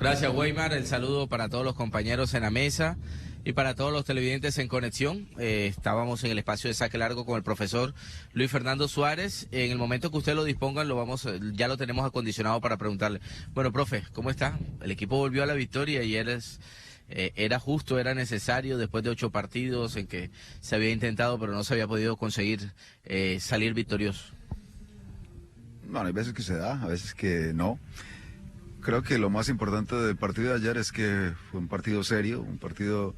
Gracias, Weimar. El saludo para todos los compañeros en la mesa y para todos los televidentes en conexión. Estábamos en el espacio de saque largo con el profesor Luis Fernando Suárez. En el momento que usted lo dispongan, ya lo tenemos acondicionado para preguntarle. Bueno, profe, ¿cómo está? El equipo volvió a la victoria y era justo, era necesario después de 8 partidos en que se había intentado, pero no se había podido conseguir salir victorioso. Bueno, hay veces que se da, a veces que no. Creo que lo más importante del partido de ayer es que fue un partido serio, un partido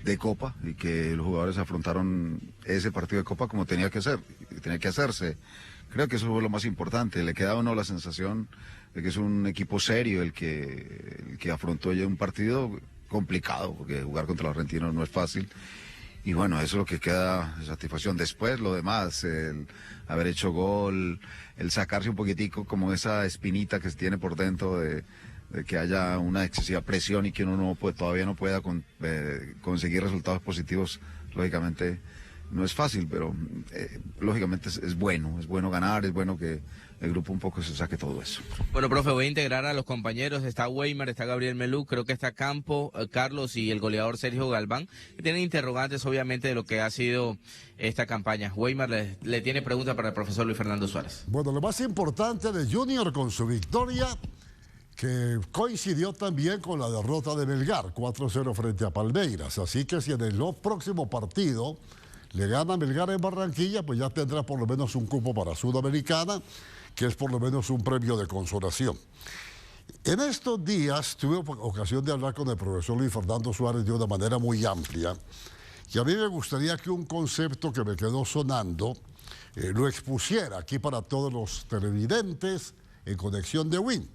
de Copa, y que los jugadores afrontaron ese partido de Copa como tenía que ser, tenía que hacerse. Creo que eso fue lo más importante. Le queda a uno la sensación de que es un equipo serio el que afrontó ya un partido complicado, porque jugar contra los argentinos no es fácil. Y bueno, eso es lo que queda de satisfacción. Después, lo demás, el haber hecho gol, el sacarse un poquitico como esa espinita que se tiene por dentro de que haya una excesiva presión y que uno todavía no pueda conseguir resultados positivos, lógicamente no es fácil, pero lógicamente es bueno ganar, es bueno que el grupo un poco se saque todo eso. Bueno, profe, voy a integrar a los compañeros. Está Weimar, está Gabriel Melú, creo que está Campo, Carlos y el goleador Sergio Galván, que tienen interrogantes obviamente de lo que ha sido esta campaña. Weimar le tiene preguntas para el profesor Luis Fernando Suárez. Bueno, lo más importante de Junior con su victoria, que coincidió también con la derrota de Melgar, 4-0 frente a Palmeiras. Así que si en el próximo partido le gana Melgar en Barranquilla, pues ya tendrá por lo menos un cupo para Sudamericana, que es por lo menos un premio de consolación. En estos días tuve ocasión de hablar con el profesor Luis Fernando Suárez de una manera muy amplia, y a mí me gustaría que un concepto que me quedó sonando lo expusiera aquí para todos los televidentes en Conexión de Win.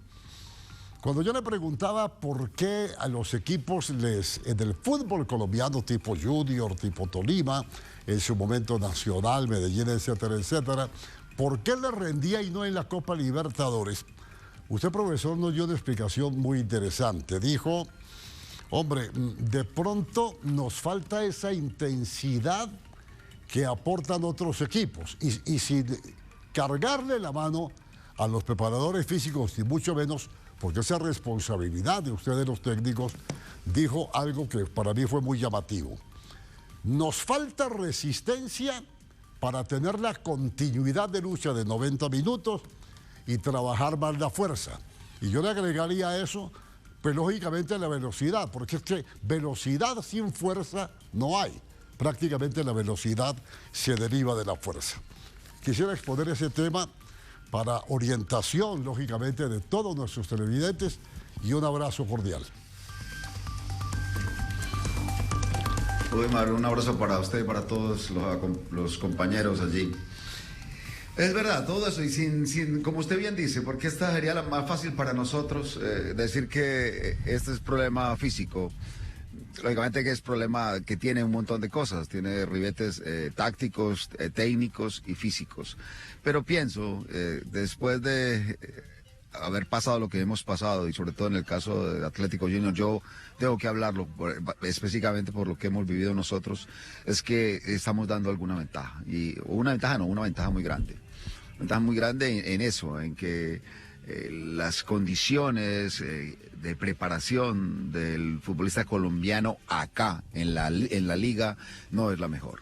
Cuando yo le preguntaba por qué a los equipos en el fútbol colombiano tipo Junior, tipo Tolima, en su momento Nacional, Medellín, etcétera, etcétera, ¿por qué le rendía y no en la Copa Libertadores? Usted, profesor, nos dio una explicación muy interesante. Dijo, hombre, de pronto nos falta esa intensidad que aportan otros equipos y sin cargarle la mano a los preparadores físicos, ni mucho menos, porque esa responsabilidad de ustedes los técnicos, dijo algo que para mí fue muy llamativo. Nos falta resistencia para tener la continuidad de lucha de 90 minutos y trabajar más la fuerza. Y yo le agregaría a eso, pues lógicamente la velocidad, porque es que velocidad sin fuerza no hay. Prácticamente la velocidad se deriva de la fuerza. Quisiera exponer ese tema para orientación, lógicamente, de todos nuestros televidentes, y un abrazo cordial. Weimar, un abrazo para usted y para todos los compañeros allí. Es verdad, todo eso, y como usted bien dice, porque esta sería la más fácil para nosotros decir que este es problema físico. Lógicamente que es problema que tiene un montón de cosas, tiene ribetes tácticos, técnicos y físicos. Pero pienso, después de haber pasado lo que hemos pasado, y sobre todo en el caso de Atlético Junior, yo tengo que hablarlo específicamente por lo que hemos vivido nosotros, es que estamos dando alguna ventaja, una ventaja muy grande. Una ventaja muy grande en eso, en que las condiciones de preparación del futbolista colombiano acá, en la liga, no es la mejor.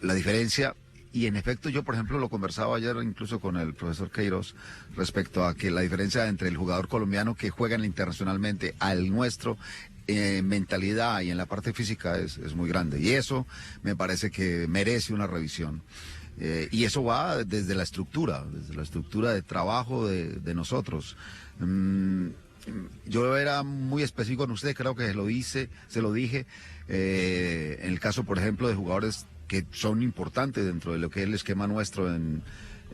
La diferencia, y en efecto yo por ejemplo lo conversaba ayer incluso con el profesor Queiroz respecto a que la diferencia entre el jugador colombiano que juega internacionalmente al nuestro, mentalidad y en la parte física es muy grande, y eso me parece que merece una revisión. Y eso va desde la estructura de trabajo de nosotros. Yo era muy específico con usted, creo que se lo dije, en el caso, por ejemplo, de jugadores que son importantes dentro de lo que es el esquema nuestro en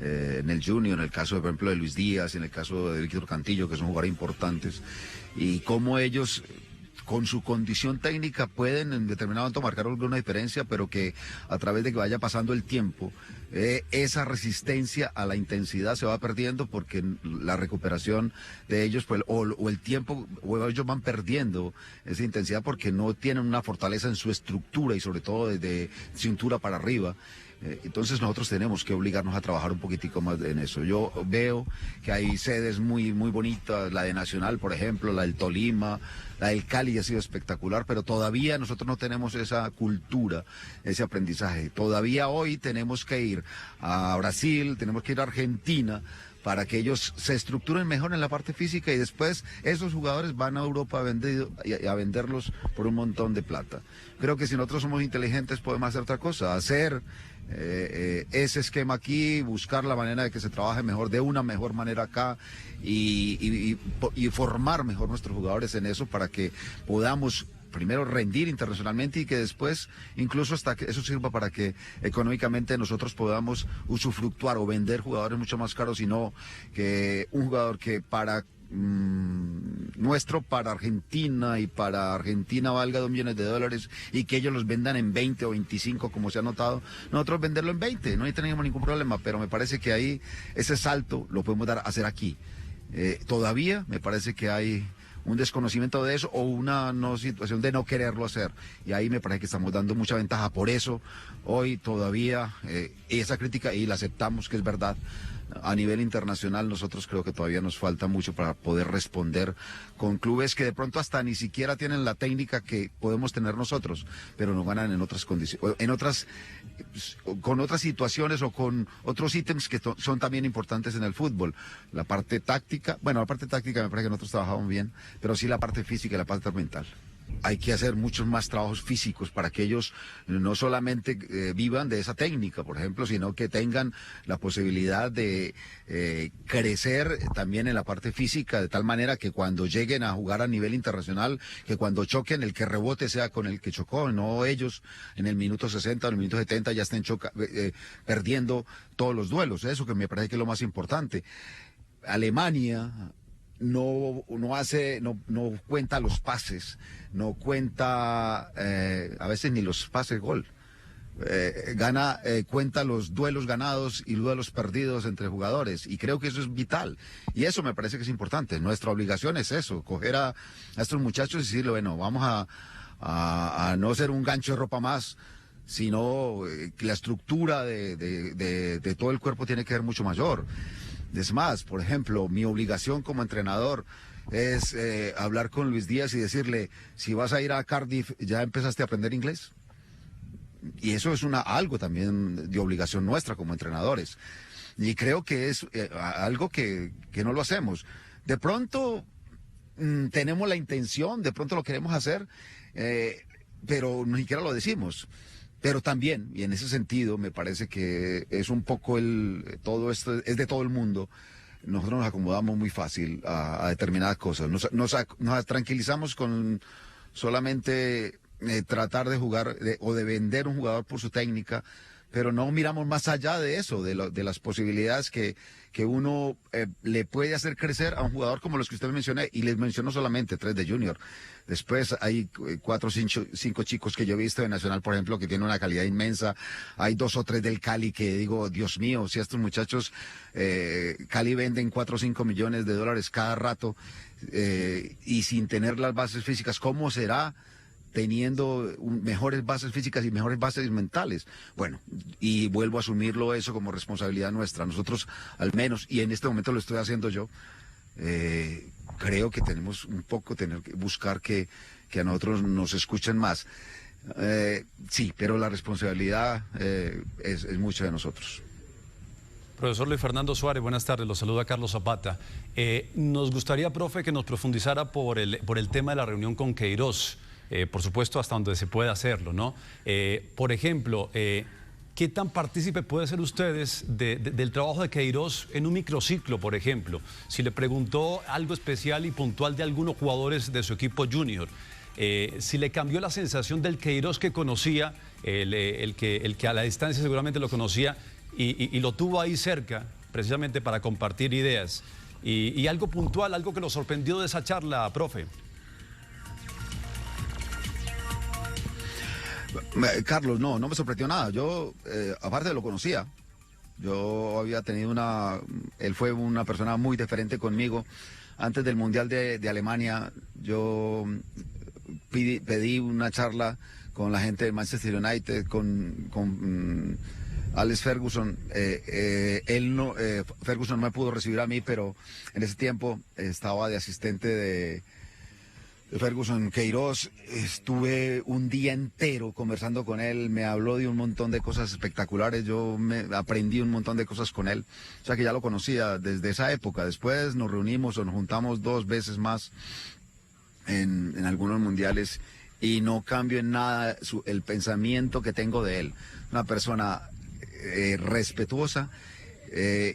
el Junior, en el caso, por ejemplo, de Luis Díaz, en el caso de Víctor Cantillo, que son jugadores importantes, y cómo ellos, con su condición técnica, pueden en determinado momento marcar alguna diferencia, pero que a través de que vaya pasando el tiempo, esa resistencia a la intensidad se va perdiendo, porque la recuperación de ellos, pues, o el tiempo, o ellos van perdiendo esa intensidad porque no tienen una fortaleza en su estructura y sobre todo desde cintura para arriba. Entonces nosotros tenemos que obligarnos a trabajar un poquitico más en eso. Yo veo que hay sedes muy bonitas, la de Nacional, por ejemplo, la del Tolima, la del Cali ha sido espectacular, pero todavía nosotros no tenemos esa cultura, ese aprendizaje. Todavía hoy tenemos que ir a Brasil, tenemos que ir a Argentina, para que ellos se estructuren mejor en la parte física y después esos jugadores van a Europa a venderlos por un montón de plata. Creo que si nosotros somos inteligentes podemos hacer otra cosa, hacer ese esquema aquí, buscar la manera de que se trabaje mejor, de una mejor manera acá y formar mejor nuestros jugadores en eso para que podamos primero rendir internacionalmente y que después incluso hasta que eso sirva para que económicamente nosotros podamos usufructuar o vender jugadores mucho más caros, y no que un jugador que para para Argentina valga $2 millones y que ellos los vendan en 20 o 25 como se ha notado, nosotros venderlo en 20, no tenemos ningún problema, pero me parece que ahí ese salto lo podemos hacer aquí. Todavía me parece que hay un desconocimiento de eso o una situación de no quererlo hacer, y ahí me parece que estamos dando mucha ventaja. Por eso hoy todavía esa crítica, y la aceptamos que es verdad, a nivel internacional nosotros creo que todavía nos falta mucho para poder responder con clubes que de pronto hasta ni siquiera tienen la técnica que podemos tener nosotros, pero nos ganan en otras condiciones, con otras situaciones o con otros ítems que son también importantes en el fútbol. La parte táctica me parece que nosotros trabajamos bien, pero sí la parte física y la parte mental. Hay que hacer muchos más trabajos físicos para que ellos no solamente vivan de esa técnica, por ejemplo, sino que tengan la posibilidad de crecer también en la parte física, de tal manera que cuando lleguen a jugar a nivel internacional, que cuando choquen, el que rebote sea con el que chocó, no ellos en el minuto 60 o en el minuto 70 ya estén perdiendo todos los duelos. Eso que me parece que es lo más importante. Alemania no cuenta los pases, no cuenta a veces ni los pases gol. Cuenta los duelos ganados y duelos perdidos entre jugadores, y creo que eso es vital, y eso me parece que es importante. Nuestra obligación es eso, coger a estos muchachos y decirle, bueno, vamos a no ser un gancho de ropa más, sino que la estructura de todo el cuerpo tiene que ser mucho mayor. Es más, por ejemplo, mi obligación como entrenador es hablar con Luis Díaz y decirle, si vas a ir a Cardiff, ¿ya empezaste a aprender inglés? Y eso es algo también de obligación nuestra como entrenadores. Y creo que es algo que no lo hacemos. De pronto tenemos la intención, de pronto lo queremos hacer, pero ni siquiera lo decimos. Pero también, y en ese sentido, me parece que es un poco todo esto es de todo el mundo. Nosotros nos acomodamos muy fácil a determinadas cosas. Nos tranquilizamos con solamente tratar de jugar o de vender un jugador por su técnica, pero no miramos más allá de eso, de las posibilidades que uno le puede hacer crecer a un jugador como los que usted mencionó, y les menciono solamente 3 de Junior. Después hay 4 o 5 chicos que yo he visto de Nacional, por ejemplo, que tienen una calidad inmensa. Hay 2 o 3 del Cali que digo, Dios mío, si a estos muchachos Cali venden 4 o 5 millones de dólares cada rato y sin tener las bases físicas, ¿cómo será teniendo mejores bases físicas y mejores bases mentales? Bueno, y vuelvo a asumirlo eso como responsabilidad nuestra. Nosotros al menos, y en este momento lo estoy haciendo yo, creo que tenemos tener que buscar que a nosotros nos escuchen más. Sí, pero la responsabilidad es mucho de nosotros. Profesor Luis Fernando Suárez, buenas tardes, lo saluda Carlos Zapata. Nos gustaría, profe, que nos profundizara por el tema de la reunión con Queiroz. Por supuesto, hasta donde se pueda hacerlo, ¿no? Por ejemplo, ¿qué tan partícipe puede ser ustedes del trabajo de Queiroz en un microciclo, por ejemplo? Si le preguntó algo especial y puntual de algunos jugadores de su equipo junior, si le cambió la sensación del Queiroz que conocía, el que a la distancia seguramente lo conocía y lo tuvo ahí cerca, precisamente para compartir ideas. Y algo puntual, algo que lo sorprendió de esa charla, profe. Carlos, no me sorprendió nada. Yo, aparte lo conocía. Yo había tenido él fue una persona muy diferente conmigo. Antes del Mundial de Alemania, yo pedí una charla con la gente de Manchester United, con Alex Ferguson, Ferguson no me pudo recibir a mí, pero en ese tiempo estaba de asistente de Ferguson Queiroz. Estuve un día entero conversando con él, me habló de un montón de cosas espectaculares, aprendí un montón de cosas con él, o sea que ya lo conocía desde esa época. Después nos reunimos o nos juntamos 2 veces más en algunos mundiales y no cambio en nada el pensamiento que tengo de él. Una persona respetuosa.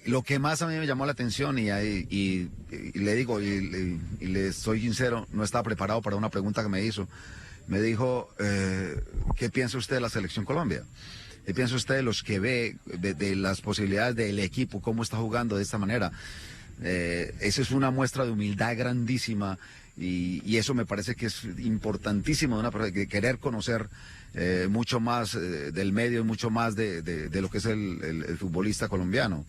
Lo que más a mí me llamó la atención y le digo y le soy sincero, no estaba preparado para una pregunta que me hizo. Me dijo, ¿qué piensa usted de la Selección Colombia? ¿Qué piensa usted de los que ve, de las posibilidades del equipo, cómo está jugando de esta manera? Esa es una muestra de humildad grandísima y eso me parece que es importantísimo de una persona, que querer conocer mucho más del medio, mucho más de lo que es el futbolista colombiano.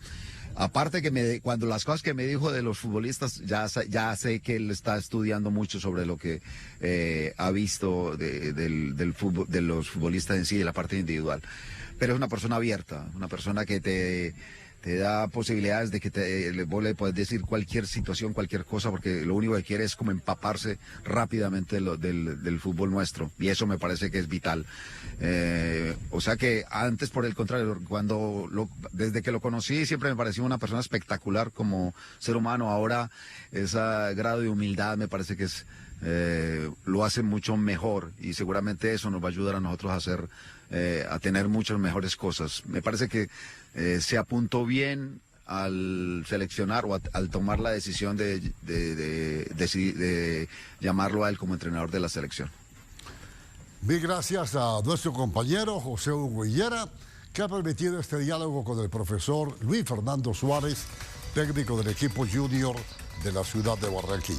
Aparte que cuando las cosas que me dijo de los futbolistas, ya sé que él está estudiando mucho sobre lo que ha visto del fútbol, de los futbolistas en sí, de la parte individual. Pero es una persona abierta, una persona que te da posibilidades de que vos le puedes decir cualquier situación, cualquier cosa, porque lo único que quiere es como empaparse rápidamente del fútbol nuestro, y eso me parece que es vital. O sea que antes, por el contrario, desde que lo conocí siempre me pareció una persona espectacular como ser humano. Ahora ese grado de humildad me parece que lo hace mucho mejor, y seguramente eso nos va a ayudar a nosotros a tener muchas mejores cosas. Me parece que se apuntó bien al seleccionar o al tomar la decisión de llamarlo a él como entrenador de la selección. Mil gracias a nuestro compañero José Hugo Higuera, que ha permitido este diálogo con el profesor Luis Fernando Suárez, técnico del equipo junior de la ciudad de Barranquilla.